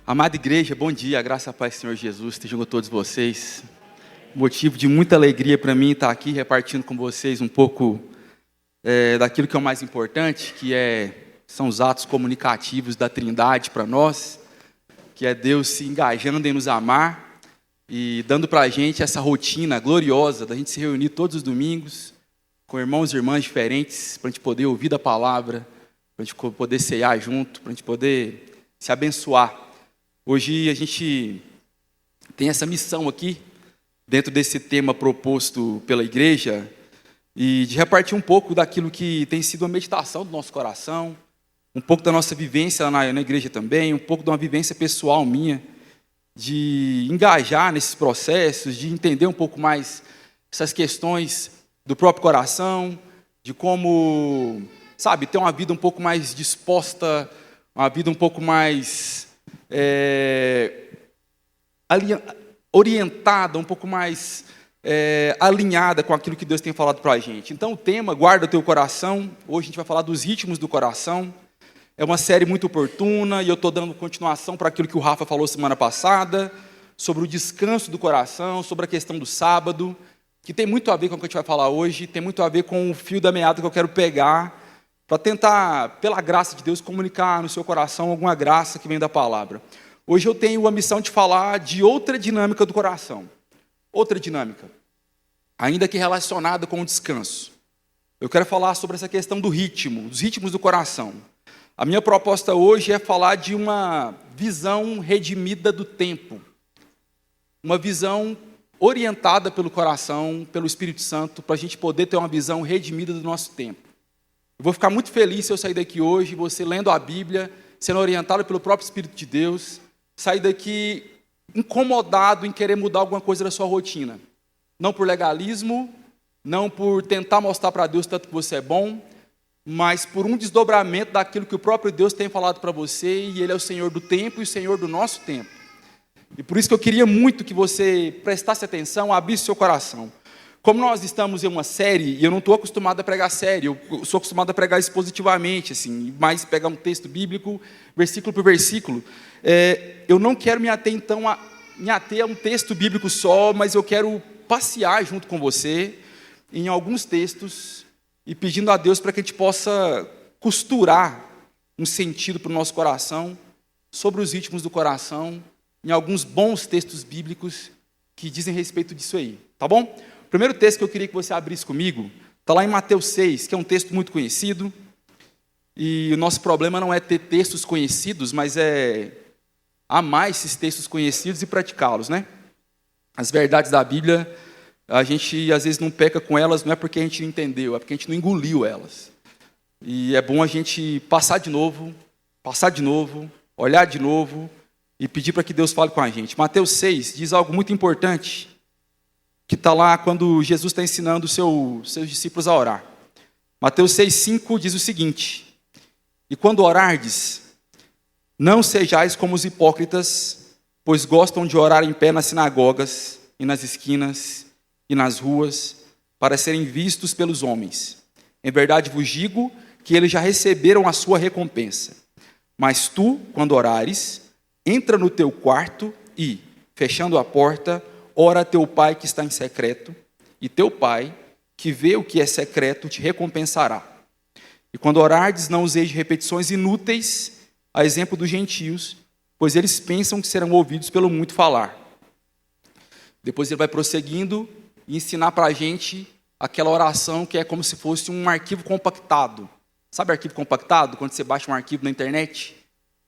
Amada igreja, bom dia, a graça e a paz do Senhor Jesus estejam com todos vocês. Motivo de muita alegria para mim estar aqui repartindo com vocês um pouco daquilo que é o mais importante, são os atos comunicativos da Trindade para nós, que é Deus se engajando em nos amar e dando para a gente essa rotina gloriosa da gente se reunir todos os domingos com irmãos e irmãs diferentes, para a gente poder ouvir da palavra, para a gente poder ceiar junto, para a gente poder se abençoar. Hoje a gente tem essa missão aqui, dentro desse tema proposto pela igreja, e de repartir um pouco daquilo que tem sido a meditação do nosso coração, um pouco da nossa vivência na igreja também, um pouco de uma vivência pessoal minha, de engajar nesses processos, de entender um pouco mais essas questões do próprio coração, de como, ter uma vida um pouco mais disposta, uma vida um pouco mais orientada, um pouco mais alinhada com aquilo que Deus tem falado para a gente. Então o tema, guarda o teu coração, hoje a gente vai falar dos ritmos do coração. É uma série muito oportuna e eu estou dando continuação para aquilo que o Rafa falou semana passada, sobre o descanso do coração, sobre a questão do sábado, que tem muito a ver com o que a gente vai falar hoje, tem muito a ver com o fio da meada que eu quero pegar, para tentar, pela graça de Deus, comunicar no seu coração alguma graça que vem da palavra. Hoje eu tenho a missão de falar de outra dinâmica do coração. Outra dinâmica, ainda que relacionada com o descanso. Eu quero falar sobre essa questão do ritmo, dos ritmos do coração. A minha proposta hoje é falar de uma visão redimida do tempo. Uma visão orientada pelo coração, pelo Espírito Santo, para a gente poder ter uma visão redimida do nosso tempo. Eu vou ficar muito feliz se eu sair daqui hoje, você lendo a Bíblia, sendo orientado pelo próprio Espírito de Deus, sair daqui incomodado em querer mudar alguma coisa da sua rotina. Não por legalismo, não por tentar mostrar para Deus tanto que você é bom, mas por um desdobramento daquilo que o próprio Deus tem falado para você, e Ele é o Senhor do tempo e o Senhor do nosso tempo. E por isso que eu queria muito que você prestasse atenção, abrisse seu coração. Como nós estamos em uma série, e eu não estou acostumado a pregar série, eu sou acostumado a pregar expositivamente, assim, mais pegar um texto bíblico, versículo por versículo. Eu não quero me ater, então, a um texto bíblico só, mas eu quero passear junto com você em alguns textos e pedindo a Deus para que a gente possa costurar um sentido para o nosso coração, sobre os ritmos do coração, em alguns bons textos bíblicos que dizem respeito disso aí, tá bom? O primeiro texto que eu queria que você abrisse comigo está lá em Mateus 6, que é um texto muito conhecido. E o nosso problema não é ter textos conhecidos, mas é amar esses textos conhecidos e praticá-los, né? As verdades da Bíblia, a gente às vezes não peca com elas, não é porque a gente não entendeu, é porque a gente não engoliu elas. E é bom a gente passar de novo, olhar de novo e pedir para que Deus fale com a gente. Mateus 6 diz algo muito importante, que está lá quando Jesus está ensinando seus discípulos a orar. Mateus 6,5 diz o seguinte: e quando orardes, não sejais como os hipócritas, pois gostam de orar em pé nas sinagogas e nas esquinas e nas ruas, para serem vistos pelos homens. Em verdade vos digo que eles já receberam a sua recompensa. Mas tu, quando orares, entra no teu quarto e, fechando a porta, ora a teu pai que está em secreto, e teu pai, que vê o que é secreto, te recompensará. E quando orardes, não useis de repetições inúteis, a exemplo dos gentios, pois eles pensam que serão ouvidos pelo muito falar. Depois ele vai prosseguindo e ensinar para a gente aquela oração que é como se fosse um arquivo compactado. Sabe arquivo compactado? Quando você baixa um arquivo na internet,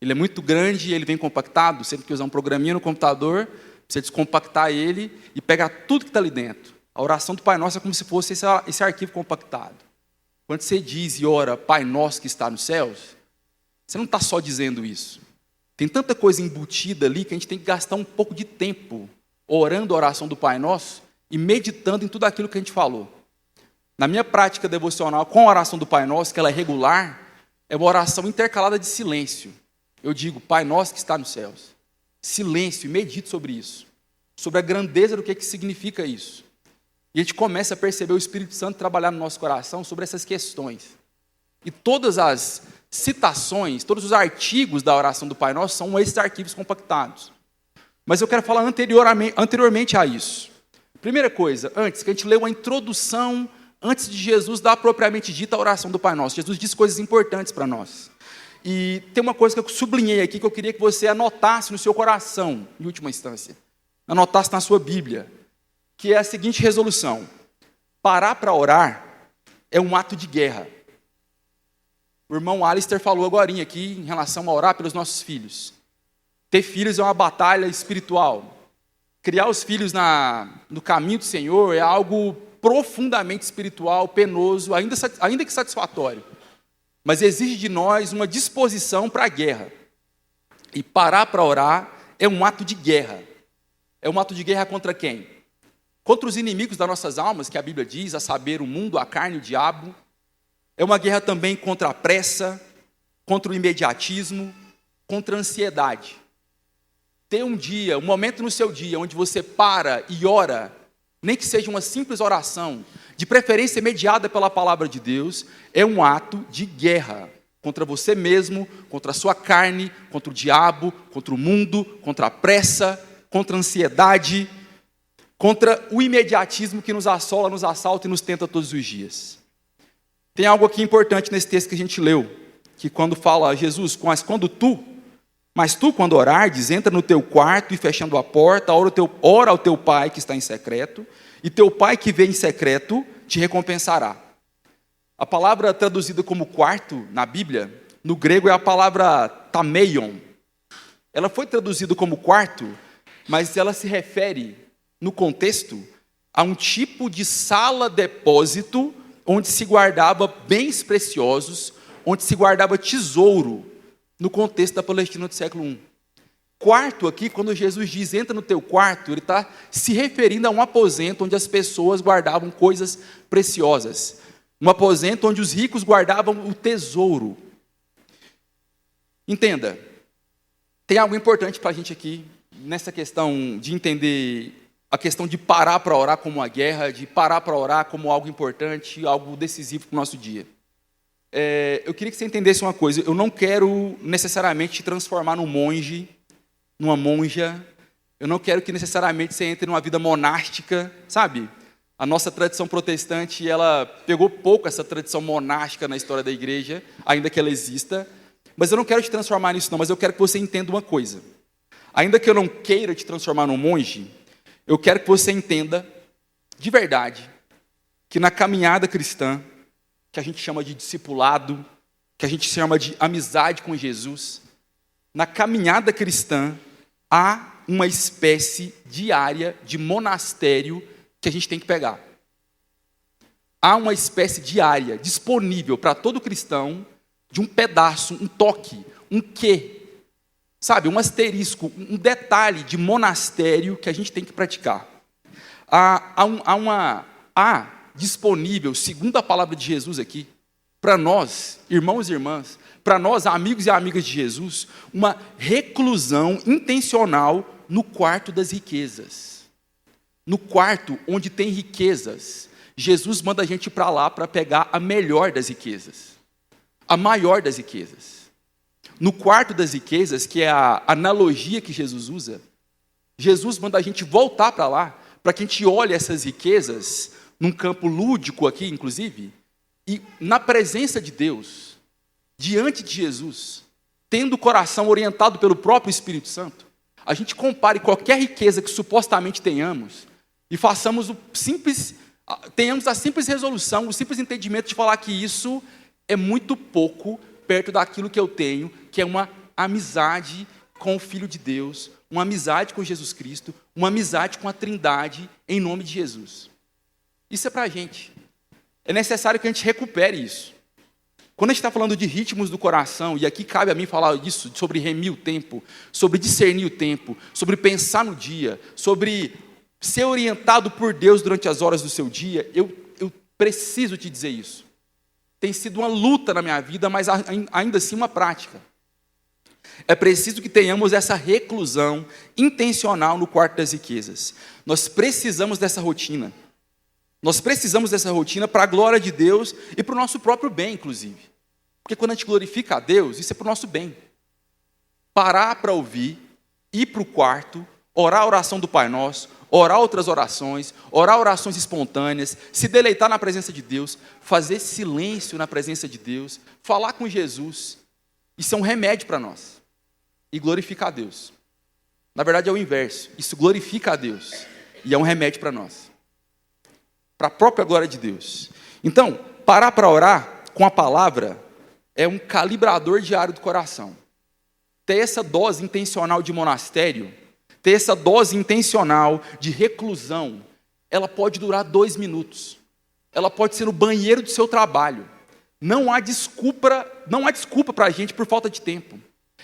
ele é muito grande e ele vem compactado, você tem que usar um programinha no computador, você descompactar ele e pegar tudo que está ali dentro. A oração do Pai Nosso é como se fosse esse arquivo compactado. Quando você diz e ora, Pai Nosso que está nos céus, você não está só dizendo isso. Tem tanta coisa embutida ali que a gente tem que gastar um pouco de tempo orando a oração do Pai Nosso e meditando em tudo aquilo que a gente falou. Na minha prática devocional com a oração do Pai Nosso, que ela é regular, é uma oração intercalada de silêncio. Eu digo, Pai Nosso que está nos céus. Silêncio, e medite sobre isso, sobre a grandeza do que significa isso. E a gente começa a perceber o Espírito Santo trabalhar no nosso coração sobre essas questões. E todas as citações, todos os artigos da oração do Pai Nosso são esses arquivos compactados. Mas eu quero falar anteriormente a isso. Primeira coisa, antes, que a gente lê uma introdução, antes de Jesus dar propriamente dita a oração do Pai Nosso. Jesus diz coisas importantes para nós. E tem uma coisa que eu sublinhei aqui, que eu queria que você anotasse no seu coração, em última instância. Anotasse na sua Bíblia, que é a seguinte resolução: parar para orar é um ato de guerra. O irmão Alistair falou agorinha aqui em relação a orar pelos nossos filhos. Ter filhos é uma batalha espiritual. Criar os filhos no caminho do Senhor é algo profundamente espiritual, penoso, ainda que satisfatório. Mas exige de nós uma disposição para a guerra. E parar para orar é um ato de guerra. É um ato de guerra contra quem? Contra os inimigos das nossas almas, que a Bíblia diz, a saber, o mundo, a carne e o diabo. É uma guerra também contra a pressa, contra o imediatismo, contra a ansiedade. Ter um dia, um momento no seu dia, onde você para e ora, nem que seja uma simples oração, de preferência mediada pela palavra de Deus, é um ato de guerra contra você mesmo, contra a sua carne, contra o diabo, contra o mundo, contra a pressa, contra a ansiedade, contra o imediatismo que nos assola, nos assalta e nos tenta todos os dias. Tem algo aqui importante nesse texto que a gente leu, que quando fala Jesus, mas tu, quando orares, entra no teu quarto e fechando a porta, ora ao teu pai que está em secreto, e teu pai que vê em secreto te recompensará. A palavra traduzida como quarto na Bíblia, no grego é a palavra tameion. Ela foi traduzida como quarto, mas ela se refere, no contexto, a um tipo de sala-depósito onde se guardava bens preciosos, onde se guardava tesouro, no contexto da Palestina do século I. Quarto aqui, quando Jesus diz, entra no teu quarto, ele está se referindo a um aposento onde as pessoas guardavam coisas preciosas. Um aposento onde os ricos guardavam o tesouro. Entenda, tem algo importante para a gente aqui, nessa questão de entender a questão de parar para orar como uma guerra, de parar para orar como algo importante, algo decisivo para o nosso dia. Eu queria que você entendesse uma coisa: eu não quero necessariamente te transformar num monge, numa monja. Eu não quero que necessariamente você entre numa vida monástica, sabe? A nossa tradição protestante, ela pegou pouco essa tradição monástica na história da igreja, ainda que ela exista. Mas eu não quero te transformar nisso não, mas eu quero que você entenda uma coisa. Ainda que eu não queira te transformar num monge, eu quero que você entenda, de verdade, que na caminhada cristã, que a gente chama de discipulado, que a gente chama de amizade com Jesus, na caminhada cristã, há uma espécie diária de monastério que a gente tem que pegar. Há uma espécie diária disponível para todo cristão de um pedaço, um toque, um quê, sabe, um asterisco, um detalhe de monastério que a gente tem que praticar. Há disponível, segundo a palavra de Jesus aqui, para nós, irmãos e irmãs, para nós, amigos e amigas de Jesus, uma reclusão intencional no quarto das riquezas. No quarto onde tem riquezas, Jesus manda a gente ir para lá para pegar a melhor das riquezas, a maior das riquezas. No quarto das riquezas, que é a analogia que Jesus usa, Jesus manda a gente voltar para lá, para que a gente olhe essas riquezas, num campo lúdico aqui, inclusive, e na presença de Deus, diante de Jesus, tendo o coração orientado pelo próprio Espírito Santo, a gente compare qualquer riqueza que supostamente tenhamos e tenhamos a simples resolução, o simples entendimento de falar que isso é muito pouco perto daquilo que eu tenho, que é uma amizade com o Filho de Deus, uma amizade com Jesus Cristo, uma amizade com a Trindade, em nome de Jesus. Isso é para a gente. É necessário que a gente recupere isso. Quando a gente está falando de ritmos do coração, e aqui cabe a mim falar disso, sobre remir o tempo, sobre discernir o tempo, sobre pensar no dia, sobre ser orientado por Deus durante as horas do seu dia, eu preciso te dizer isso. Tem sido uma luta na minha vida, mas ainda assim uma prática. É preciso que tenhamos essa reclusão intencional no quarto das riquezas. Nós precisamos dessa rotina. Nós precisamos dessa rotina para a glória de Deus e para o nosso próprio bem, inclusive. Porque quando a gente glorifica a Deus, isso é para o nosso bem. Parar para ouvir, ir para o quarto, orar a oração do Pai Nosso, orar outras orações, orar orações espontâneas, se deleitar na presença de Deus, fazer silêncio na presença de Deus, falar com Jesus. Isso é um remédio para nós. E glorificar a Deus. Na verdade é o inverso. Isso glorifica a Deus. E é um remédio para nós. Para a própria glória de Deus. Então, parar para orar com a palavra é um calibrador diário do coração. Ter essa dose intencional de monastério, ter essa dose intencional de reclusão, ela pode durar 2 minutos. Ela pode ser no banheiro do seu trabalho. Não há desculpa para a gente por falta de tempo.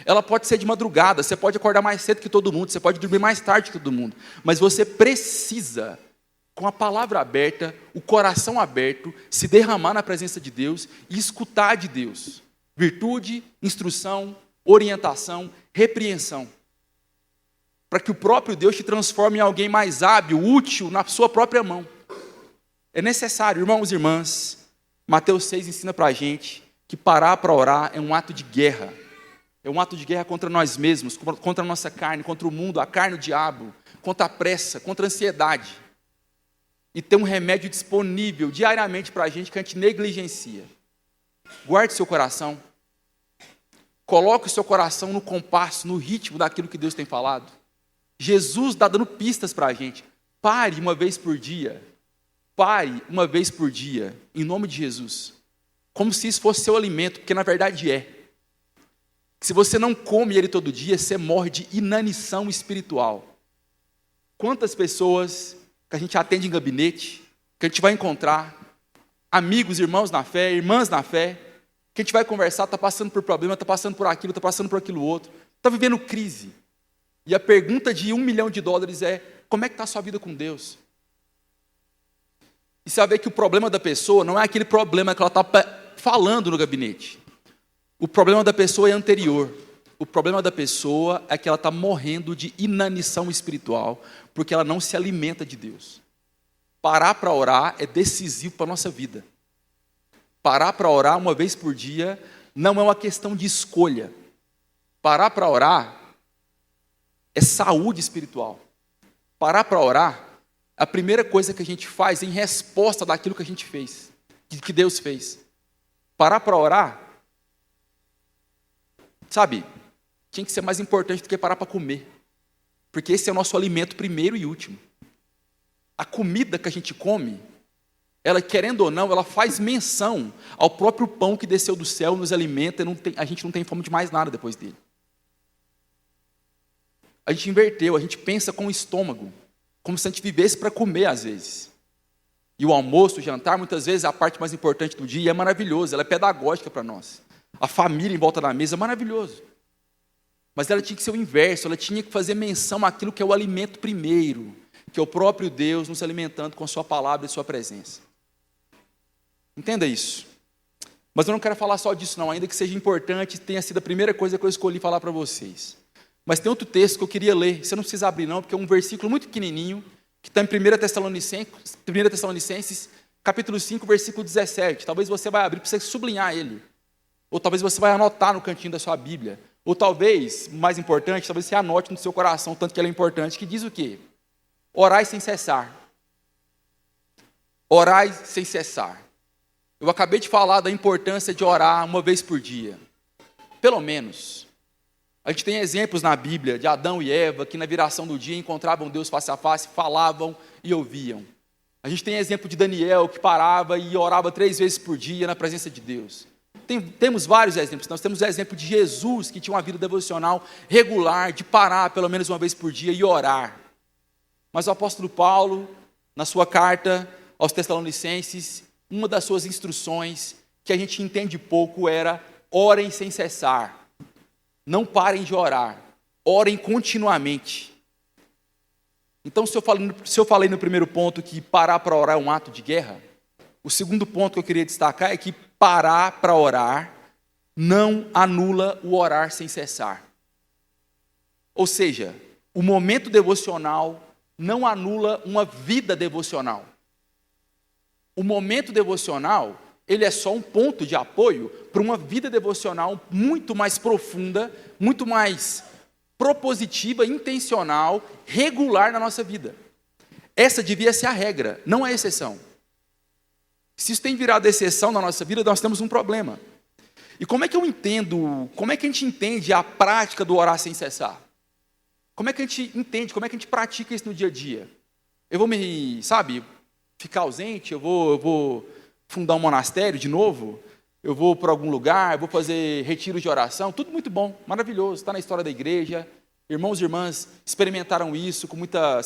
Ela pode ser de madrugada, você pode acordar mais cedo que todo mundo, você pode dormir mais tarde que todo mundo, mas você precisa, com a palavra aberta, o coração aberto, se derramar na presença de Deus e escutar de Deus. Virtude, instrução, orientação, repreensão. Para que o próprio Deus te transforme em alguém mais hábil, útil, na sua própria mão. É necessário, irmãos e irmãs, Mateus 6 ensina para a gente que parar para orar é um ato de guerra. É um ato de guerra contra nós mesmos, contra a nossa carne, contra o mundo, a carne, o diabo, contra a pressa, contra a ansiedade. E tem um remédio disponível diariamente para a gente que a gente negligencia. Guarde seu coração. Coloque o seu coração no compasso, no ritmo daquilo que Deus tem falado. Jesus está dando pistas para a gente. Pare uma vez por dia. Pare uma vez por dia, em nome de Jesus. Como se isso fosse seu alimento, porque na verdade é. Se você não come ele todo dia, você morre de inanição espiritual. Quantas pessoas que a gente atende em gabinete, que a gente vai encontrar, amigos, irmãos na fé, irmãs na fé, que a gente vai conversar, está passando por problema, está passando por aquilo, está passando por aquilo outro, está vivendo crise. E a pergunta de $1 milhão é, como é que está a sua vida com Deus? E você vai ver que o problema da pessoa não é aquele problema que ela está falando no gabinete. O problema da pessoa é anterior. O problema da pessoa é que ela está morrendo de inanição espiritual, porque ela não se alimenta de Deus. Parar para orar é decisivo para a nossa vida. Parar para orar uma vez por dia não é uma questão de escolha. Parar para orar é saúde espiritual. Parar para orar, a primeira coisa que a gente faz em resposta daquilo que a gente fez, que Deus fez. Parar para orar, sabe, tinha que ser mais importante do que parar para comer. Porque esse é o nosso alimento primeiro e último. A comida que a gente come, ela, querendo ou não, ela faz menção ao próprio pão que desceu do céu, nos alimenta, e a gente não tem fome de mais nada depois dele. A gente inverteu, a gente pensa com o estômago, como se a gente vivesse para comer às vezes. E o almoço, o jantar, muitas vezes é a parte mais importante do dia, e é maravilhoso, ela é pedagógica para nós. A família em volta da mesa é maravilhoso. Mas ela tinha que ser o inverso, ela tinha que fazer menção àquilo que é o alimento primeiro, que é o próprio Deus nos alimentando com sua palavra e sua presença. Entenda isso. Mas eu não quero falar só disso não, ainda que seja importante, tenha sido a primeira coisa que eu escolhi falar para vocês. Mas tem outro texto que eu queria ler, você não precisa abrir não, porque é um versículo muito pequenininho, que está em 1 Tessalonicenses, capítulo 5, versículo 17. Talvez você vai abrir para você sublinhar ele. Ou talvez você vai anotar no cantinho da sua Bíblia. Ou talvez, mais importante, talvez você anote no seu coração, tanto que ele é importante, que diz o quê? Orai sem cessar. Orai sem cessar. Eu acabei de falar da importância de orar uma vez por dia. Pelo menos. A gente tem exemplos na Bíblia de Adão e Eva, que na viração do dia encontravam Deus face a face, falavam e ouviam. A gente tem exemplo de Daniel, que parava e orava 3 vezes por dia na presença de Deus. Temos vários exemplos. Nós temos o exemplo de Jesus, que tinha uma vida devocional regular, de parar pelo menos uma vez por dia e orar. Mas o apóstolo Paulo, na sua carta aos Tessalonicenses, uma das suas instruções, que a gente entende pouco, era: orem sem cessar. Não parem de orar. Orem continuamente. Então, se eu falei no primeiro ponto que parar para orar é um ato de guerra, o segundo ponto que eu queria destacar é que parar para orar não anula o orar sem cessar. Ou seja, o momento devocional não anula uma vida devocional. O momento devocional ele é só um ponto de apoio para uma vida devocional muito mais profunda, muito mais propositiva, intencional, regular na nossa vida. Essa devia ser a regra, não a exceção. Se isso tem virado exceção na nossa vida, nós temos um problema. E como é que a gente entende a prática do orar sem cessar? Como é que a gente entende, como é que a gente pratica isso no dia a dia? Eu vou ficar ausente, eu vou fundar um monastério de novo, eu vou para algum lugar, eu vou fazer retiros de oração, tudo muito bom, maravilhoso, está na história da igreja, irmãos e irmãs experimentaram isso com muita,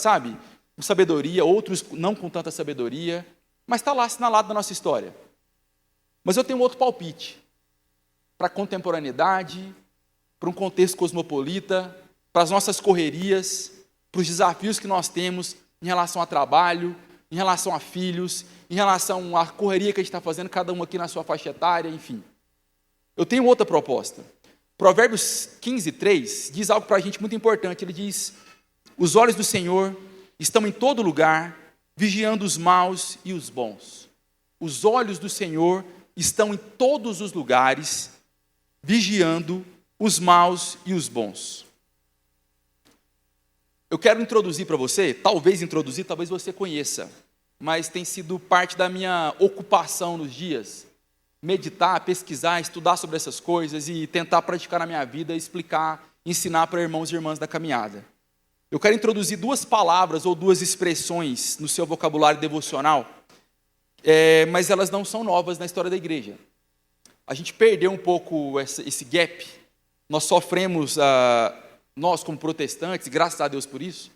com sabedoria, outros não com tanta sabedoria, mas está lá assinalado na nossa história. Mas eu tenho outro palpite, para a contemporaneidade, para um contexto cosmopolita, para as nossas correrias, para os desafios que nós temos em relação a trabalho, em relação a filhos, em relação à correria que a gente está fazendo, cada um aqui na sua faixa etária, enfim. Eu tenho outra proposta. Provérbios 15:3 diz algo para a gente muito importante. Ele diz: os olhos do Senhor estão em todo lugar, vigiando os maus e os bons. Os olhos do Senhor estão em todos os lugares, vigiando os maus e os bons. Eu quero introduzir para você, talvez você conheça, mas tem sido parte da minha ocupação nos dias, meditar, pesquisar, estudar sobre essas coisas e tentar praticar na minha vida, explicar, ensinar para irmãos e irmãs da caminhada. Eu quero introduzir duas palavras ou duas expressões no seu vocabulário devocional, mas elas não são novas na história da igreja. A gente perdeu um pouco esse gap. Nós sofremos, nós como protestantes, graças a Deus por isso,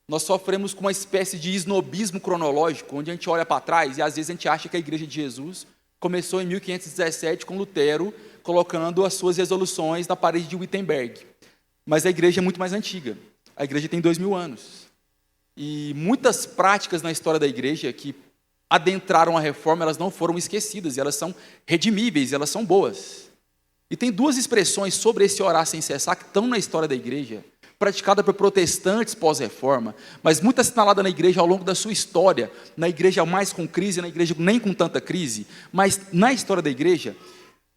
nós sofremos com uma espécie de esnobismo cronológico, onde a gente olha para trás e às vezes a gente acha que a igreja de Jesus começou em 1517 com Lutero, colocando as suas resoluções na parede de Wittenberg. Mas a igreja é muito mais antiga. A igreja tem 2000 anos. E muitas práticas na história da igreja que adentraram a reforma, elas não foram esquecidas, e elas são redimíveis, elas são boas. E tem duas expressões sobre esse orar sem cessar que estão na história da igreja, praticada por protestantes pós-reforma, mas muito assinalada na igreja ao longo da sua história, na igreja mais com crise, na igreja nem com tanta crise, mas na história da igreja.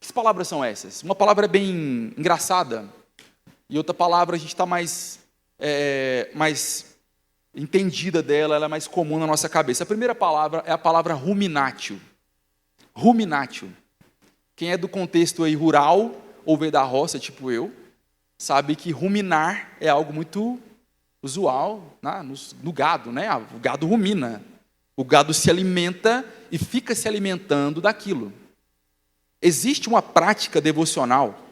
Que palavras são essas? Uma palavra é bem engraçada, e outra palavra a gente está mais entendida dela, ela é mais comum na nossa cabeça. A primeira palavra é a palavra ruminatio. Ruminatio. Quem é do contexto aí rural, ou veio da roça, tipo eu, sabe que ruminar é algo muito usual, né, no gado, né? O gado rumina. O gado se alimenta e fica se alimentando daquilo. Existe uma prática devocional,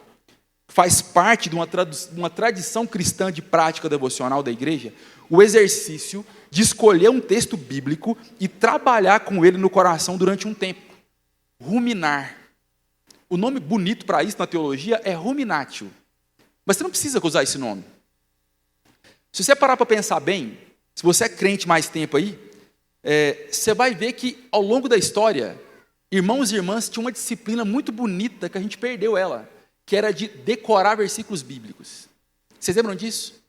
faz parte de uma tradição cristã de prática devocional da igreja, o exercício de escolher um texto bíblico e trabalhar com ele no coração durante um tempo. Ruminar. O nome bonito para isso na teologia é ruminatio. Mas você não precisa usar esse nome. Se você parar para pensar bem, se você é crente mais tempo aí, você vai ver que ao longo da história, irmãos e irmãs tinham uma disciplina muito bonita que a gente perdeu ela, que era de decorar versículos bíblicos. Vocês lembram disso?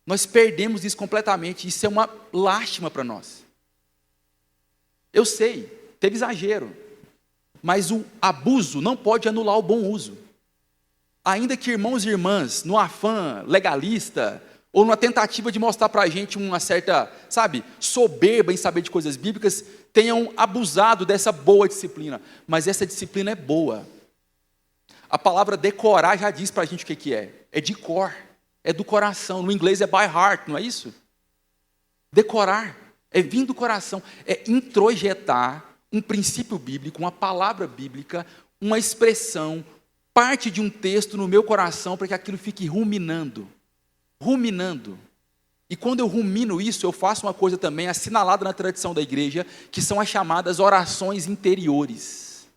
Nós perdemos isso completamente, isso é uma lástima para nós. Eu sei, teve exagero, mas o abuso não pode anular o bom uso. Ainda que irmãos e irmãs, no afã legalista, ou numa tentativa de mostrar para a gente uma certa, soberba em saber de coisas bíblicas, tenham abusado dessa boa disciplina. Mas essa disciplina é boa. A palavra decorar já diz para a gente o que é. É de cor, é do coração. No inglês é by heart, não é isso? Decorar é vir do coração, é introjetar um princípio bíblico, uma palavra bíblica, uma expressão, parte de um texto no meu coração para que aquilo fique ruminando. Ruminando. E quando eu rumino isso, eu faço uma coisa também assinalada na tradição da igreja, que são as chamadas orações interiores.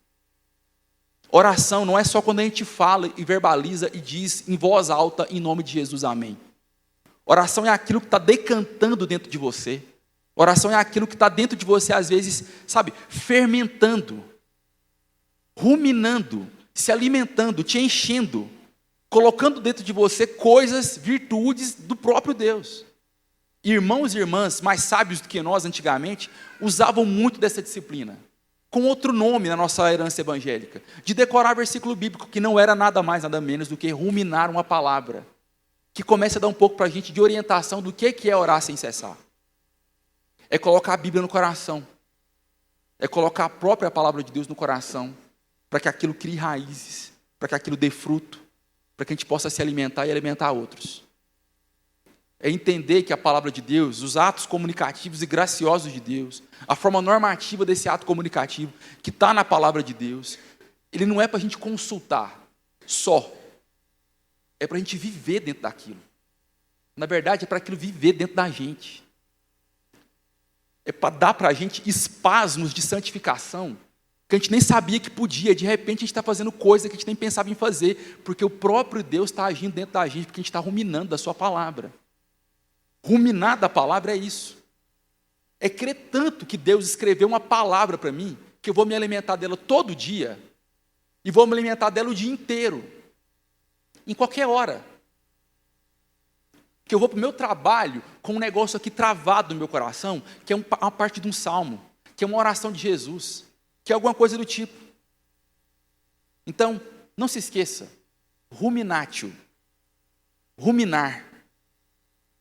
Oração não é só quando a gente fala e verbaliza e diz em voz alta, em nome de Jesus, amém. Oração é aquilo que está decantando dentro de você. Oração é aquilo que está dentro de você, às vezes, fermentando, ruminando, se alimentando, te enchendo, colocando dentro de você coisas, virtudes do próprio Deus. Irmãos e irmãs mais sábios do que nós antigamente usavam muito dessa disciplina. com outro nome na nossa herança evangélica, de decorar versículo bíblico, que não era nada mais, nada menos do que ruminar uma palavra, que começa a dar um pouco para a gente de orientação do que é orar sem cessar. É colocar a Bíblia no coração, é colocar a própria palavra de Deus no coração, para que aquilo crie raízes, para que aquilo dê fruto, para que a gente possa se alimentar e alimentar outros. É entender que a palavra de Deus, os atos comunicativos e graciosos de Deus, a forma normativa desse ato comunicativo, que está na palavra de Deus, ele não é para a gente consultar só, é para a gente viver dentro daquilo. Na verdade, é para aquilo viver dentro da gente. É para dar para a gente espasmos de santificação, que a gente nem sabia que podia, de repente a gente está fazendo coisa que a gente nem pensava em fazer, porque o próprio Deus está agindo dentro da gente, porque a gente está ruminando da sua palavra. Ruminar da palavra é isso. É crer tanto que Deus escreveu uma palavra para mim, que eu vou me alimentar dela todo dia, e vou me alimentar dela o dia inteiro, em qualquer hora. Que eu vou para o meu trabalho com um negócio aqui travado no meu coração, que é uma parte de um salmo, que é uma oração de Jesus, que é alguma coisa do tipo. Então, não se esqueça, ruminatio, ruminar,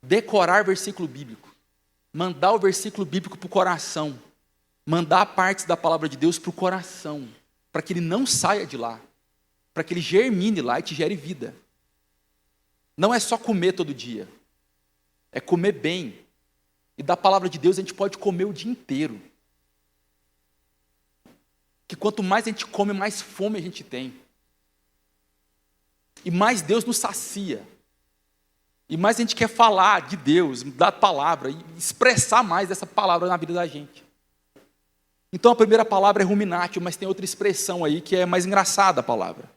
decorar versículo bíblico, mandar o versículo bíblico para o coração, mandar partes da palavra de Deus para o coração, para que ele não saia de lá, para que ele germine lá e te gere vida. Não é só comer todo dia, é comer bem. E da palavra de Deus a gente pode comer o dia inteiro. Que quanto mais a gente come, mais fome a gente tem. E mais Deus nos sacia. E mais a gente quer falar de Deus, da palavra, e expressar mais essa palavra na vida da gente. Então a primeira palavra é ruminatio, mas tem outra expressão aí que é mais engraçada a palavra.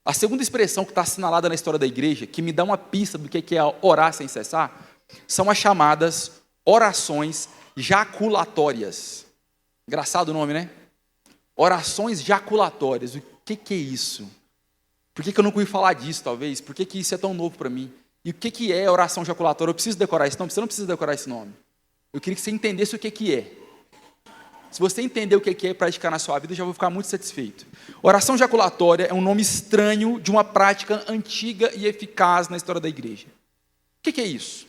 A segunda expressão que está assinalada na história da igreja, que me dá uma pista do que é orar sem cessar, são as chamadas orações jaculatórias. Engraçado o nome, né? Orações jaculatórias. O que é isso? Por que eu nunca ouvi falar disso, talvez? Por que isso é tão novo para mim? E o que é oração jaculatória? Eu preciso decorar esse nome? Você não precisa decorar esse nome. Eu queria que você entendesse o que é. Se você entender o que é e praticar na sua vida, eu já vou ficar muito satisfeito. Oração jaculatória é um nome estranho de uma prática antiga e eficaz na história da igreja. O que é isso?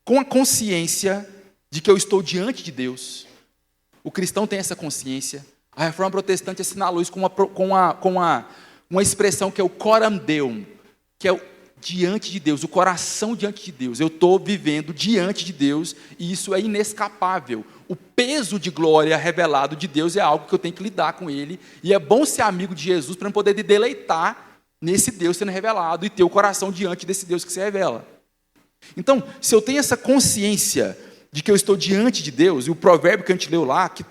Com a consciência de que eu estou diante de Deus, o cristão tem essa consciência, a reforma protestante assinalou isso com uma expressão que é o coram Deum, que é o diante de Deus, o coração diante de Deus. Eu estou vivendo diante de Deus e isso é inescapável. O peso de glória revelado de Deus é algo que eu tenho que lidar com ele e é bom ser amigo de Jesus para eu poder me deleitar nesse Deus sendo revelado e ter o coração diante desse Deus que se revela. Então, se eu tenho essa consciência de que eu estou diante de Deus, e o provérbio que a gente leu lá, que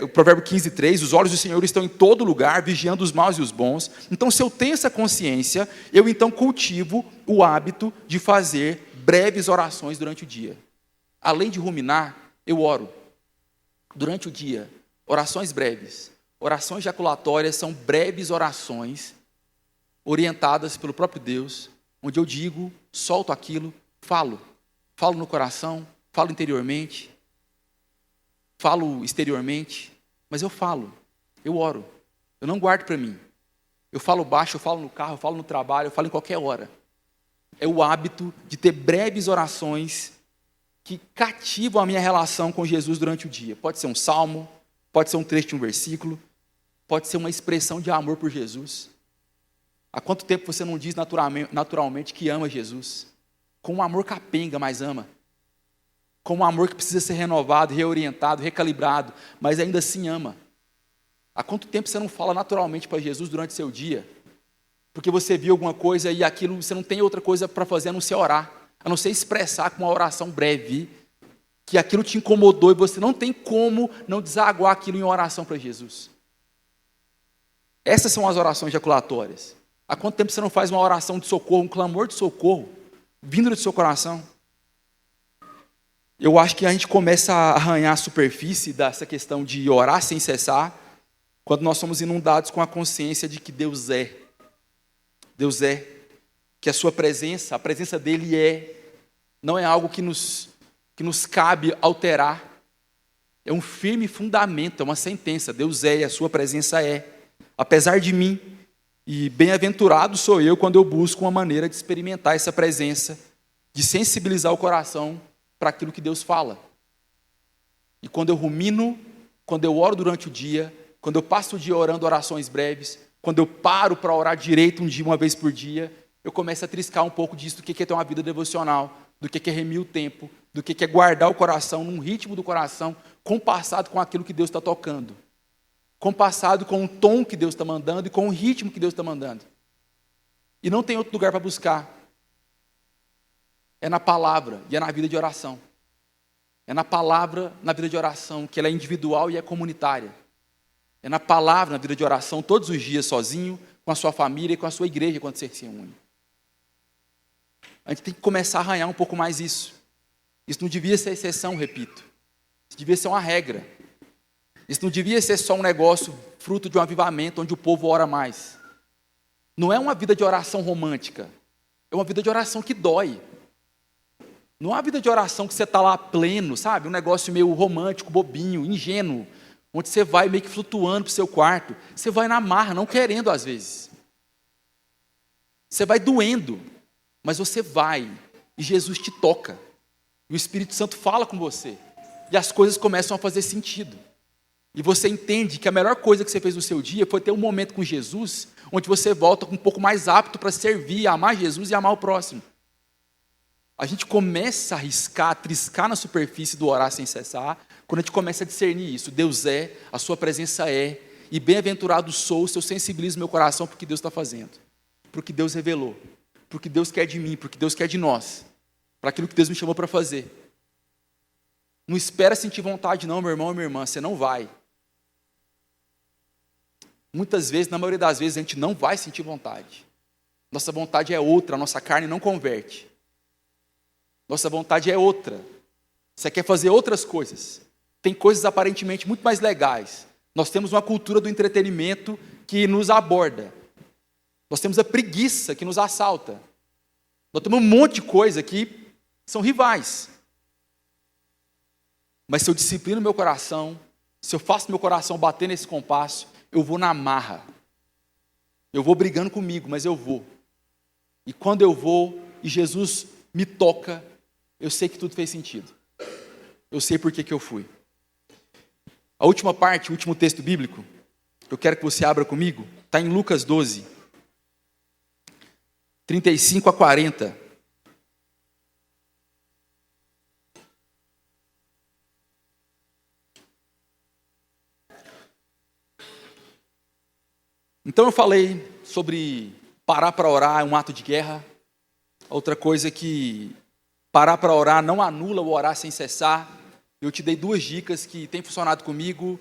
o provérbio 15:3, os olhos do Senhor estão em todo lugar, vigiando os maus e os bons. Então, se eu tenho essa consciência, eu então cultivo o hábito de fazer breves orações durante o dia. Além de ruminar, eu oro durante o dia, orações breves. Orações jaculatórias são breves orações orientadas pelo próprio Deus, onde eu digo, solto aquilo, falo no coração, falo interiormente, falo exteriormente, mas eu falo, eu oro, eu não guardo para mim. Eu falo baixo, eu falo no carro, eu falo no trabalho, eu falo em qualquer hora. É o hábito de ter breves orações que cativam a minha relação com Jesus durante o dia. Pode ser um salmo, pode ser um trecho de um versículo, pode ser uma expressão de amor por Jesus. Há quanto tempo você não diz naturalmente que ama Jesus? Com um amor capenga, mas ama. Com um amor que precisa ser renovado, reorientado, recalibrado, mas ainda assim ama. Há quanto tempo você não fala naturalmente para Jesus durante o seu dia? Porque você viu alguma coisa e aquilo, você não tem outra coisa para fazer a não ser orar, a não ser expressar com uma oração breve, que aquilo te incomodou e você não tem como não desaguar aquilo em oração para Jesus. Essas são as orações jaculatórias. Há quanto tempo você não faz uma oração de socorro, um clamor de socorro, vindo do seu coração? Eu acho que a gente começa a arranhar a superfície dessa questão de orar sem cessar, quando nós somos inundados com a consciência de que Deus é. Deus é. Que a sua presença, a presença dele não é algo que nos cabe alterar. É um firme fundamento, é uma sentença. Deus é e a sua presença é. Apesar de mim, e bem-aventurado sou eu quando eu busco uma maneira de experimentar essa presença, de sensibilizar o coração para aquilo que Deus fala. E quando eu rumino, quando eu oro durante o dia, quando eu passo o dia orando orações breves, quando eu paro para orar direito um dia, uma vez por dia, eu começo a triscar um pouco disso, do que é ter uma vida devocional, do que é remir o tempo, do que é guardar o coração num ritmo do coração, compassado com aquilo que Deus está tocando, compassado com o tom que Deus está mandando e com o ritmo que Deus está mandando. E não tem outro lugar para buscar. É na palavra e é na vida de oração. É na palavra, na vida de oração, que ela é individual e é comunitária. É na palavra, na vida de oração, todos os dias, sozinho, com a sua família e com a sua igreja, quando você se une. A gente tem que começar a arranhar um pouco mais isso. Isso não devia ser exceção, repito. Isso devia ser uma regra. Isso não devia ser só um negócio fruto de um avivamento, onde o povo ora mais. Não é uma vida de oração romântica. É uma vida de oração que dói. Não é uma vida de oração que você está lá pleno, sabe? Um negócio meio romântico, bobinho, ingênuo, onde você vai meio que flutuando para o seu quarto. Você vai na marra, não querendo às vezes. Você vai doendo, mas você vai, e Jesus te toca. E o Espírito Santo fala com você. E as coisas começam a fazer sentido. E você entende que a melhor coisa que você fez no seu dia foi ter um momento com Jesus, onde você volta um pouco mais apto para servir, amar Jesus e amar o próximo. A gente começa a arriscar, a triscar na superfície do orar sem cessar, quando a gente começa a discernir isso. Deus é, a sua presença é, e bem-aventurado sou se eu sensibilizo meu coração para o que Deus está fazendo, para o que Deus revelou, para o que Deus quer de mim, para o que Deus quer de nós, para aquilo que Deus me chamou para fazer. Não espera sentir vontade não, meu irmão e minha irmã, você não vai. Muitas vezes, na maioria das vezes, a gente não vai sentir vontade. Nossa vontade é outra, a nossa carne não converte. Nossa vontade é outra. Você quer fazer outras coisas. Tem coisas aparentemente muito mais legais. Nós temos uma cultura do entretenimento que nos aborda. Nós temos a preguiça que nos assalta. Nós temos um monte de coisa que são rivais. Mas se eu disciplino meu coração, se eu faço meu coração bater nesse compasso, eu vou na marra. Eu vou brigando comigo, mas eu vou. E quando eu vou, e Jesus me toca, eu sei que tudo fez sentido. Eu sei por que eu fui. A última parte, o último texto bíblico, eu quero que você abra comigo, está em Lucas 12, 35 a 40. Então eu falei sobre parar para orar é um ato de guerra. Outra coisa é que parar para orar não anula o orar sem cessar. Eu te dei 2 dicas que têm funcionado comigo,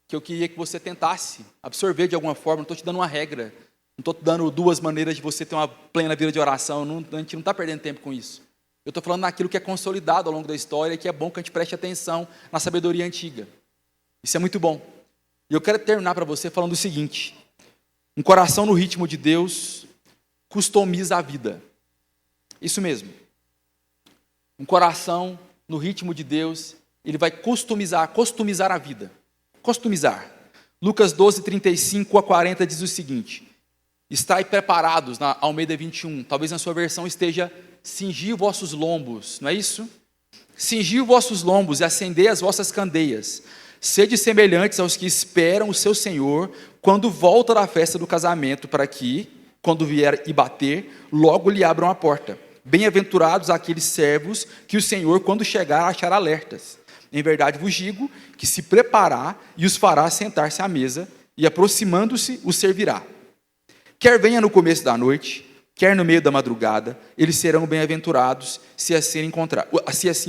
que eu queria que você tentasse absorver de alguma forma. Não estou te dando uma regra, não estou te dando 2 maneiras de você ter uma plena vida de oração. A gente não está perdendo tempo com isso. Eu estou falando naquilo que é consolidado ao longo da história e que é bom que a gente preste atenção na sabedoria antiga. Isso é muito bom. E eu quero terminar para você falando o seguinte: um coração no ritmo de Deus customiza a vida. Isso mesmo. Um coração no ritmo de Deus, ele vai customizar a vida. Customizar. Lucas 12, 35 a 40 diz o seguinte: estai preparados, na Almeida 21, talvez na sua versão esteja cingi os vossos lombos, não é isso? Cingi os vossos lombos e acendei as vossas candeias. Sede semelhantes aos que esperam o seu Senhor quando volta da festa do casamento, para que, quando vier e bater, logo lhe abram a porta. Bem-aventurados aqueles servos que o Senhor, quando chegar, achará alertas. Em verdade vos digo que se preparar e os fará sentar-se à mesa, e aproximando-se os servirá. Quer venha no começo da noite, quer no meio da madrugada, eles serão bem-aventurados se assim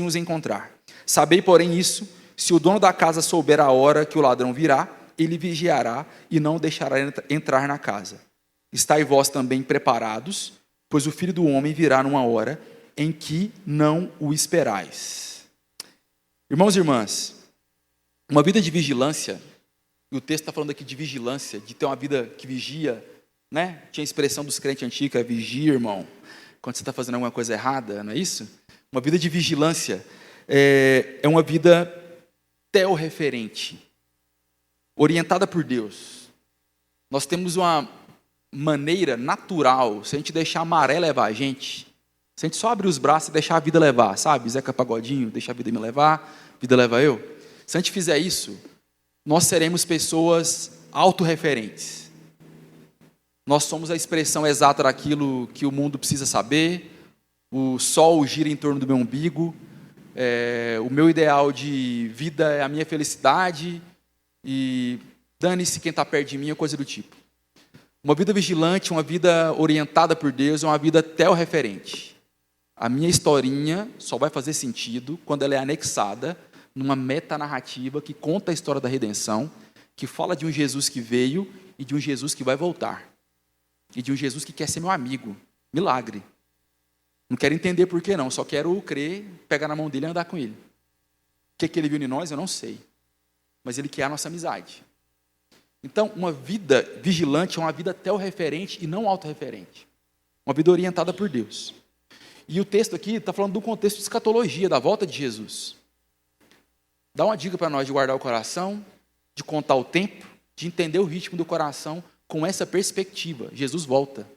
os encontrar. Sabei, porém, isso: se o dono da casa souber a hora que o ladrão virá, ele vigiará e não deixará entrar na casa. Estai vós também preparados, pois o Filho do Homem virá numa hora em que não o esperais. Irmãos e irmãs, uma vida de vigilância, e o texto está falando aqui de vigilância, de ter uma vida que vigia, né? Tinha a expressão dos crentes antigos, vigia, irmão, quando você está fazendo alguma coisa errada, não é isso? Uma vida de vigilância é uma vida teorreferente, orientada por Deus. Nós temos uma maneira natural, se a gente deixar a maré levar a gente, se a gente só abrir os braços e deixar a vida levar, sabe? Zeca Pagodinho, deixa a vida me levar, a vida leva eu. Se a gente fizer isso, nós seremos pessoas autorreferentes. Nós somos a expressão exata daquilo que o mundo precisa saber. O sol gira em torno do meu umbigo. O meu ideal de vida é a minha felicidade. E dane-se quem está perto de mim, ou coisa do tipo. Uma vida vigilante, uma vida orientada por Deus, é uma vida teorreferente. A minha historinha só vai fazer sentido quando ela é anexada numa metanarrativa que conta a história da redenção, que fala de um Jesus que veio e de um Jesus que vai voltar. E de um Jesus que quer ser meu amigo. Milagre. Não quero entender por que não, só quero crer, pegar na mão dele e andar com ele. O que ele viu em nós, eu não sei. Mas ele quer a nossa amizade. Então, uma vida vigilante é uma vida teorreferente e não autorreferente. Uma vida orientada por Deus. E o texto aqui está falando do contexto de escatologia, da volta de Jesus. Dá uma dica para nós de guardar o coração, de contar o tempo, de entender o ritmo do coração com essa perspectiva. Jesus volta.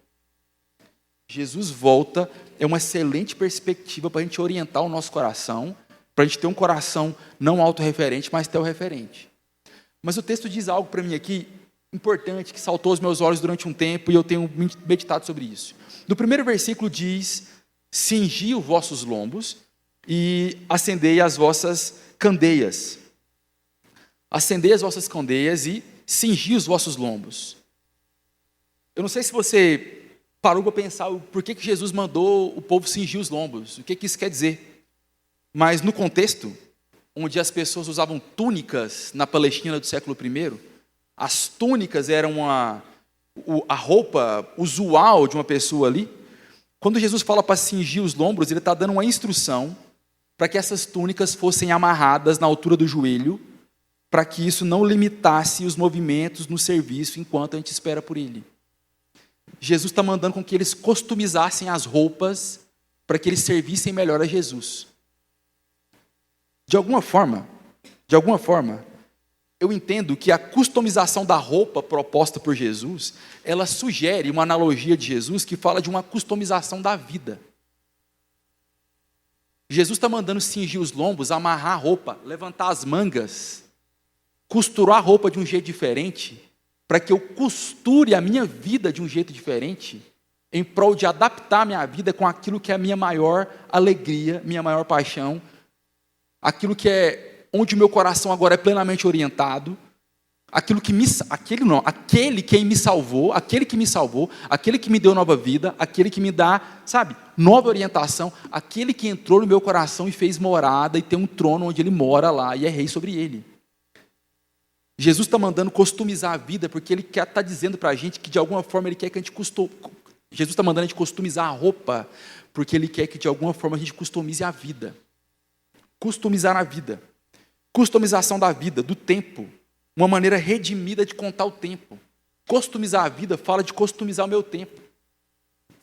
Jesus volta é uma excelente perspectiva para a gente orientar o nosso coração, para a gente ter um coração não autorreferente, mas teorreferente. Mas o texto diz algo para mim aqui, importante, que saltou aos meus olhos durante um tempo, e eu tenho meditado sobre isso. No primeiro versículo diz: cingi os vossos lombos e acendei as vossas candeias. Acendei as vossas candeias e cingi os vossos lombos. Eu não sei se você parou para pensar por que Jesus mandou o povo cingir os lombos, o que isso quer dizer. Mas no contexto, onde as pessoas usavam túnicas na Palestina do século I, as túnicas eram a roupa usual de uma pessoa ali. Quando Jesus fala para cingir os lombos, ele está dando uma instrução para que essas túnicas fossem amarradas na altura do joelho, para que isso não limitasse os movimentos no serviço enquanto a gente espera por ele. Jesus está mandando com que eles customizassem as roupas para que eles servissem melhor a Jesus. De alguma forma, eu entendo que a customização da roupa proposta por Jesus, ela sugere uma analogia de Jesus que fala de uma customização da vida. Jesus está mandando cingir os lombos, amarrar a roupa, levantar as mangas, costurar a roupa de um jeito diferente, para que eu costure a minha vida de um jeito diferente, em prol de adaptar a minha vida com aquilo que é a minha maior alegria, minha maior paixão, aquilo que é onde o meu coração agora é plenamente orientado, aquele que me salvou, aquele que me deu nova vida, aquele que me dá, nova orientação, aquele que entrou no meu coração e fez morada e tem um trono onde ele mora lá e é rei sobre ele. Jesus está mandando customizar a vida porque ele está dizendo para a gente que de alguma forma ele quer que a gente Jesus está mandando a gente customizar a roupa porque ele quer que de alguma forma a gente customize a vida. Customizar a vida. Customização da vida, do tempo. Uma maneira redimida de contar o tempo. Customizar a vida fala de customizar o meu tempo.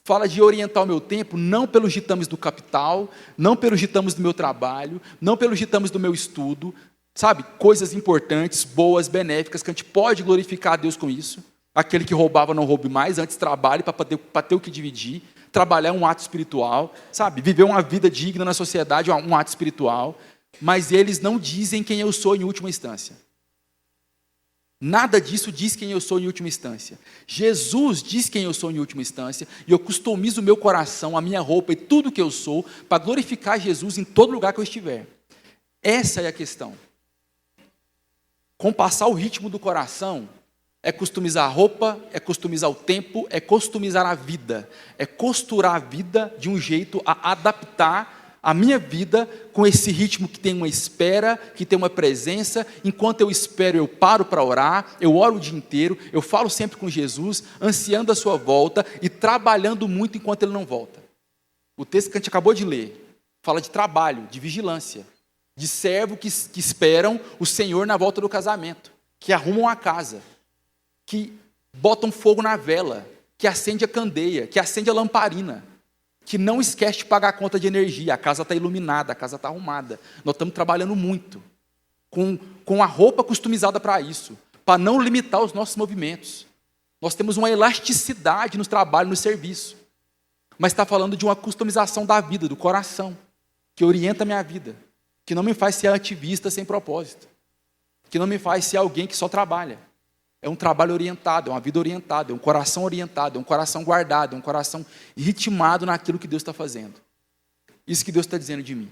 Fala de orientar o meu tempo não pelos ditames do capital, não pelos ditames do meu trabalho, não pelos ditames do meu estudo, coisas importantes, boas, benéficas, que a gente pode glorificar a Deus com isso. Aquele que roubava não roube mais, antes trabalhe para ter o que dividir. Trabalhar é um ato espiritual, viver uma vida digna na sociedade é um ato espiritual, mas eles não dizem quem eu sou em última instância. Nada disso diz quem eu sou em última instância. Jesus diz quem eu sou em última instância, e eu customizo o meu coração, a minha roupa e tudo que eu sou, para glorificar Jesus em todo lugar que eu estiver. Essa é a questão. Compassar o ritmo do coração é customizar a roupa, é customizar o tempo, é customizar a vida, é costurar a vida de um jeito a adaptar a minha vida com esse ritmo que tem uma espera, que tem uma presença. Enquanto eu espero, eu paro para orar, eu oro o dia inteiro, eu falo sempre com Jesus, ansiando a sua volta e trabalhando muito enquanto ele não volta. O texto que a gente acabou de ler fala de trabalho, de vigilância, de servo que esperam o Senhor na volta do casamento, que arrumam a casa, que botam fogo na vela, que acende a candeia, que acende a lamparina, que não esquece de pagar a conta de energia, a casa está iluminada, a casa está arrumada. Nós estamos trabalhando muito. com a roupa customizada para isso, para não limitar os nossos movimentos. Nós temos uma elasticidade nos trabalhos, no serviço. Mas está falando de uma customização da vida, do coração, que orienta a minha vida, que não me faz ser ativista sem propósito, que não me faz ser alguém que só trabalha. É um trabalho orientado, é uma vida orientada, é um coração orientado, é um coração guardado, é um coração ritmado naquilo que Deus está fazendo. Isso que Deus está dizendo de mim.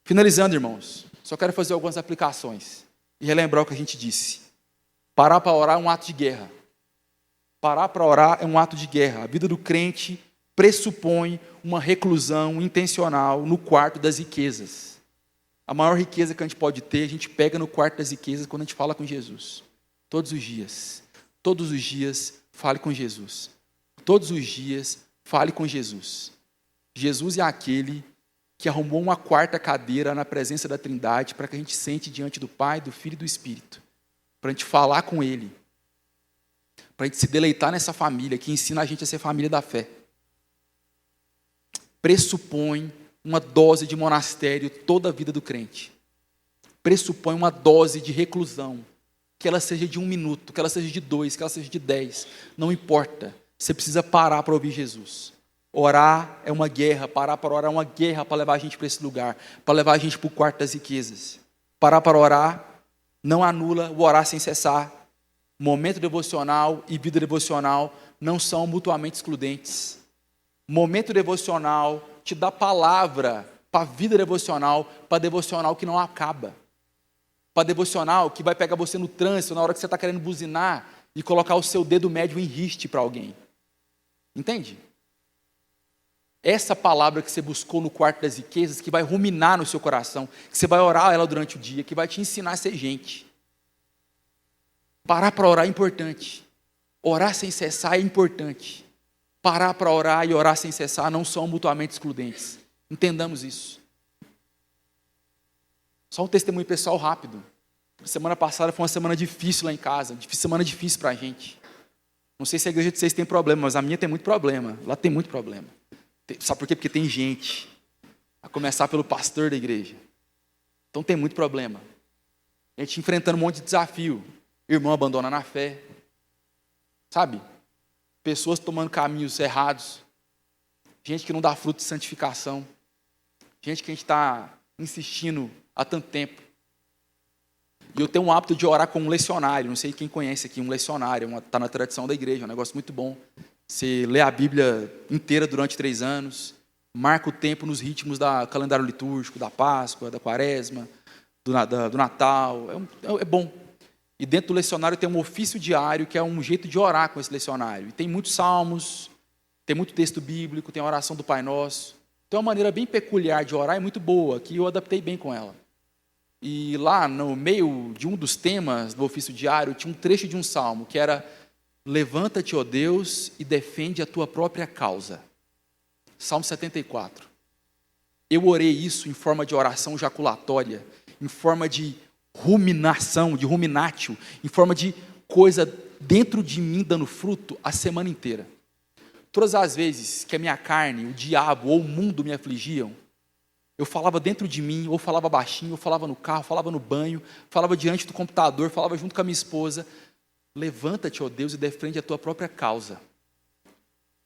Finalizando, irmãos, só quero fazer algumas aplicações e relembrar o que a gente disse. Parar para orar é um ato de guerra. Parar para orar é um ato de guerra. A vida do crente pressupõe uma reclusão intencional no quarto das riquezas. A maior riqueza que a gente pode ter, a gente pega no quarto das riquezas quando a gente fala com Jesus. Todos os dias, fale com Jesus. Todos os dias, fale com Jesus. Jesus é aquele que arrumou uma quarta cadeira na presença da Trindade para que a gente sente diante do Pai, do Filho e do Espírito. Para a gente falar com Ele. Para a gente se deleitar nessa família que ensina a gente a ser família da fé. Pressupõe uma dose de monastério toda a vida do crente. Pressupõe uma dose de reclusão. Que ela seja de 1 minuto, que ela seja de 2, que ela seja de 10. Não importa. Você precisa parar para ouvir Jesus. Orar é uma guerra. Parar para orar é uma guerra para levar a gente para esse lugar. Para levar a gente para o quarto das riquezas. Parar para orar não anula o orar sem cessar. Momento devocional e vida devocional não são mutuamente excludentes. Momento devocional te dá palavra para a vida devocional, para devocional que não acaba. Para devocional que vai pegar você no trânsito na hora que você está querendo buzinar e colocar o seu dedo médio em riste para alguém. Entende? Essa palavra que você buscou no quarto das riquezas, que vai ruminar no seu coração, que você vai orar ela durante o dia, que vai te ensinar a ser gente. Parar para orar é importante. Orar sem cessar é importante. Parar para orar e orar sem cessar não são mutuamente excludentes. Entendamos isso. Só um testemunho pessoal rápido. Semana passada foi uma semana difícil lá em casa, semana difícil para a gente. Não sei se a igreja de vocês tem problema, mas a minha tem muito problema. Lá tem muito problema. Sabe por quê? Porque tem gente. A começar pelo pastor da igreja. Então tem muito problema. A gente enfrentando um monte de desafio. Irmão abandonando a fé. Sabe? Pessoas tomando caminhos errados. Gente que não dá fruto de santificação. Gente que a gente está insistindo há tanto tempo. E eu tenho um hábito de orar com um lecionário. Não sei quem conhece aqui um lecionário. Está na tradição da igreja, é um negócio muito bom. Você lê a Bíblia inteira durante 3 anos. Marca o tempo nos ritmos do calendário litúrgico, da Páscoa, da Quaresma, do Natal. É bom. E dentro do lecionário tem um ofício diário, que é um jeito de orar com esse lecionário. E tem muitos salmos, tem muito texto bíblico, tem a oração do Pai Nosso. Então, é uma maneira bem peculiar de orar, é muito boa, que eu adaptei bem com ela. E lá, no meio de um dos temas do ofício diário, tinha um trecho de um salmo, que era: levanta-te, ó Deus, e defende a tua própria causa. Salmo 74. Eu orei isso em forma de oração jaculatória, em forma de ruminação, de ruminátil, em forma de coisa dentro de mim dando fruto a semana inteira. Todas as vezes que a minha carne, o diabo ou o mundo me afligiam, eu falava dentro de mim, ou falava baixinho, ou falava no carro, falava no banho, falava diante do computador, falava junto com a minha esposa: levanta-te, ó Deus, e defende a tua própria causa.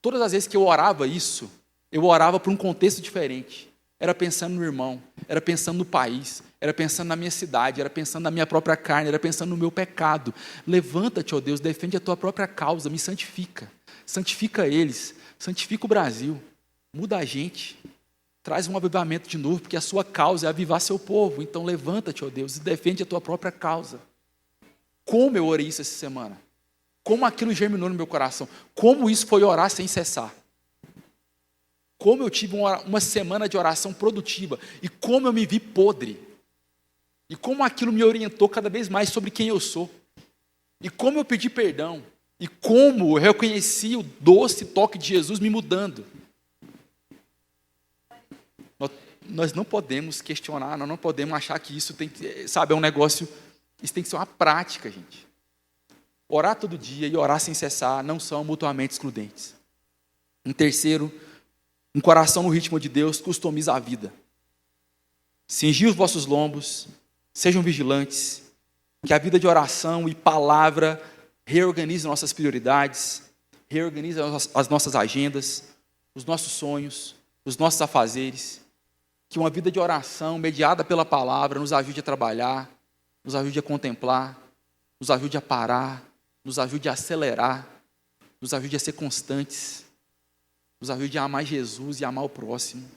Todas as vezes que eu orava isso, eu orava para um contexto diferente. Era pensando no irmão, era pensando no país, era pensando na minha cidade, era pensando na minha própria carne, era pensando no meu pecado. Levanta-te, ó Deus, defende a tua própria causa, me santifica. Santifica eles, santifica o Brasil, muda a gente, traz um avivamento de novo, porque a sua causa é avivar seu povo. Então levanta-te, ó Deus, e defende a tua própria causa. Como eu orei isso essa semana? Como aquilo germinou no meu coração? Como isso foi orar sem cessar? Como eu tive uma semana de oração produtiva? E como eu me vi podre? E como aquilo me orientou cada vez mais sobre quem eu sou? E como eu pedi perdão? E como eu reconheci o doce toque de Jesus me mudando? Nós não podemos questionar, nós não podemos achar que isso tem que, sabe, é um negócio, isso tem que ser uma prática, gente. Orar todo dia e orar sem cessar não são mutuamente excludentes. Em terceiro, um coração no ritmo de Deus customiza a vida. Cingir os vossos lombos, sejam vigilantes, que a vida de oração e palavra reorganize nossas prioridades, reorganize as nossas agendas, os nossos sonhos, os nossos afazeres, que uma vida de oração mediada pela palavra nos ajude a trabalhar, nos ajude a contemplar, nos ajude a parar, nos ajude a acelerar, nos ajude a ser constantes, nos ajude a amar Jesus e amar o próximo,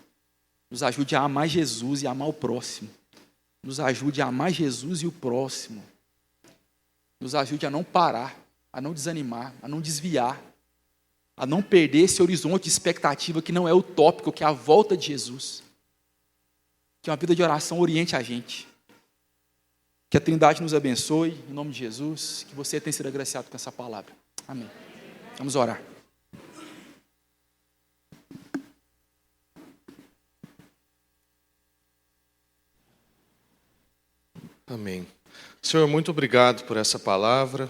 nos ajude a amar Jesus e amar o próximo, nos ajude a amar Jesus e o próximo, nos ajude a não parar, a não desanimar, a não desviar, a não perder esse horizonte de expectativa que não é utópico, que é a volta de Jesus. Que uma vida de oração oriente a gente. Que a Trindade nos abençoe, em nome de Jesus, que você tenha sido agraciado com essa palavra. Amém. Vamos orar. Amém. Senhor, muito obrigado por essa palavra.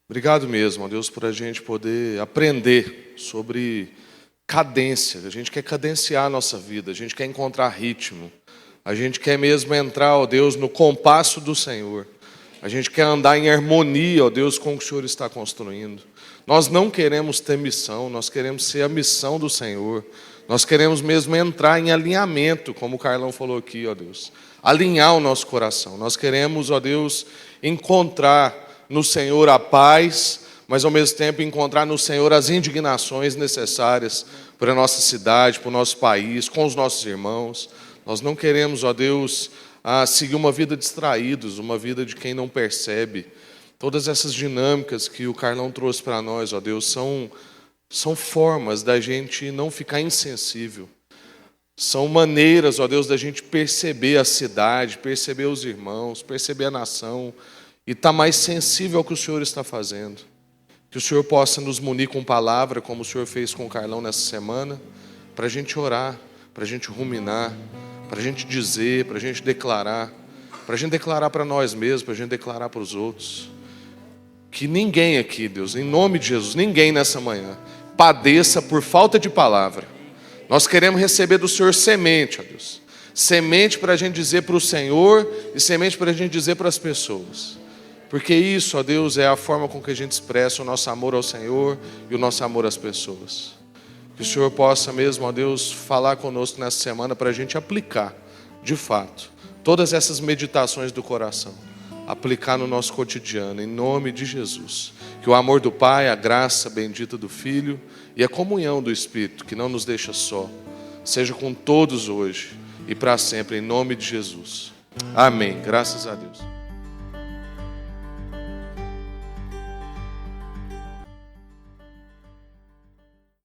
Obrigado mesmo, ó Deus, por a gente poder aprender sobre cadência. A gente quer cadenciar a nossa vida, a gente quer encontrar ritmo. A gente quer mesmo entrar, ó Deus, no compasso do Senhor. A gente quer andar em harmonia, ó Deus, com o que o Senhor está construindo. Nós não queremos ter missão, nós queremos ser a missão do Senhor. Nós queremos mesmo entrar em alinhamento, como o Carlão falou aqui, ó Deus. Alinhar o nosso coração. Nós queremos, ó Deus, encontrar no Senhor a paz, mas ao mesmo tempo encontrar no Senhor as indignações necessárias para a nossa cidade, para o nosso país, com os nossos irmãos. Nós não queremos, ó Deus, seguir uma vida distraídos, uma vida de quem não percebe. Todas essas dinâmicas que o Carlão trouxe para nós, ó Deus, são formas da gente não ficar insensível. São maneiras, ó Deus, da gente perceber a cidade, perceber os irmãos, perceber a nação e estar mais sensível ao que o Senhor está fazendo. Que o Senhor possa nos munir com palavra, como o Senhor fez com o Carlão nessa semana, para a gente orar, para a gente ruminar, para a gente dizer, para a gente declarar para nós mesmos, para a gente declarar para os outros. Que ninguém aqui, Deus, em nome de Jesus, ninguém nessa manhã padeça por falta de palavra. Nós queremos receber do Senhor semente, ó Deus. Semente para a gente dizer para o Senhor e semente para a gente dizer para as pessoas. Porque isso, ó Deus, é a forma com que a gente expressa o nosso amor ao Senhor e o nosso amor às pessoas. Que o Senhor possa mesmo, ó Deus, falar conosco nessa semana para a gente aplicar, de fato, todas essas meditações do coração. Aplicar no nosso cotidiano, em nome de Jesus. Que o amor do Pai, a graça bendita do Filho e a comunhão do Espírito, que não nos deixa só, seja com todos hoje e para sempre, em nome de Jesus. Amém. Graças a Deus.